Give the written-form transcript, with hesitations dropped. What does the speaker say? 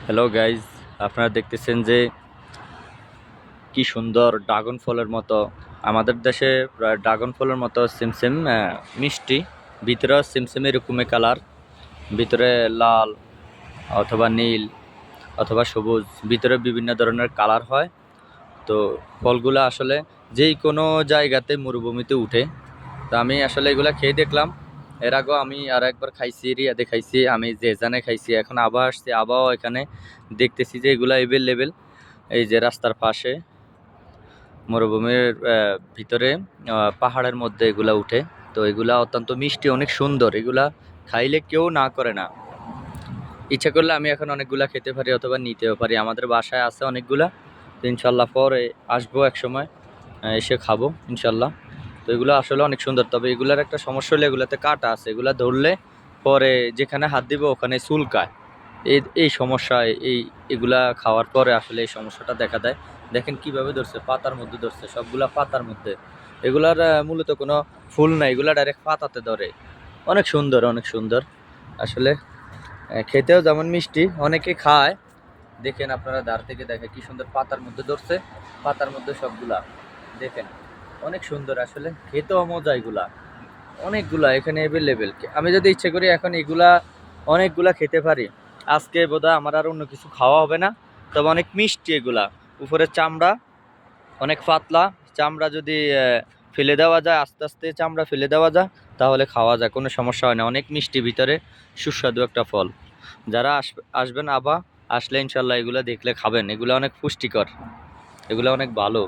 Hello guys, আপনারা দেখতেছেন যে কি সুন্দর ড্রাগন ফলের মতো আমাদের দেশে ড্রাগন ফলের মতো সিমসিম মিষ্টি, ভিতরে সিমসিম এরকমই কালার, ভিতরে লাল অথবা নীল অথবা সবুজ, ভিতরে বিভিন্ন ধরনের কালার হয়। তো ফলগুলো আসলে যেই কোনো জায়গাতে মরুভূমিতে উঠে। তো আমি আসলে এগুলা খেয়ে দেখলাম। এর আগেও আমি আর একবার খাইছি, এরিয়াতে খাইছি, আমি জেজানে খাইছি, এখন আবার আসছি, আবারও এখানে দেখতেছি যে এগুলা এভেলেবেল। এই যে রাস্তার পাশে মরুভূমির ভিতরে পাহাড়ের মধ্যে এগুলা উঠে। তো এগুলা অত্যন্ত মিষ্টি, অনেক সুন্দর, এগুলা খাইলে কেউ না করে না। ইচ্ছা করলে আমি এখন অনেকগুলা খেতে পারি অথবা নিতেও পারি, আমাদের বাসায় আছে অনেকগুলা। তো ইনশাল্লাহ পরে আসবো এক সময়, এসে খাবো ইনশাল্লাহ। তো এগুলো আসলে অনেক সুন্দর, তবে এগুলার একটা সমস্যা হলে এগুলাতে কাটা আছে, এগুলা ধরলে পরে যেখানে হাত দিব ওখানে চুলকায়। এই এই সমস্যা, এই এগুলা খাওয়ার পরে আসলে এই সমস্যাটা দেখা দেয়। দেখেন কিভাবে ধরছে, পাতার মধ্যে ধরছে, সবগুলা পাতার মধ্যে। এগুলার মূলত কোনো ফুল নাই, এগুলা ডাইরেক্ট পাতাতে ধরে। অনেক সুন্দর, অনেক সুন্দর আসলে। খেতেও যেমন মিষ্টি, অনেকে খায়। দেখেন আপনারা ধার থেকে দেখে কি সুন্দর পাতার মধ্যে ধরছে, পাতার মধ্যে সবগুলা দেখেন, অনেক সুন্দর আসলে, খেতেও মজা। এগুলা অনেকগুলা এখানে অ্যাভেলেবেল, আমি যদি ইচ্ছে করি এখন এগুলা অনেকগুলা খেতে পারি। আজকে বোধহয় আমার আর অন্য কিছু খাওয়া হবে না। তবে অনেক মিষ্টি এগুলা, উপরের চামড়া অনেক পাতলা। চামড়া যদি ফেলে দেওয়া যায়, আস্তে আস্তে চামড়া ফেলে দেওয়া যায়, তাহলে খাওয়া যায়, কোনো সমস্যা হয় না। অনেক মিষ্টি, ভিতরে সুস্বাদু একটা ফল। যারা আসবেন আবার, আসলে ইনশাল্লাহ এগুলো দেখলে খাবেন, এগুলো অনেক পুষ্টিকর, এগুলো অনেক ভালো।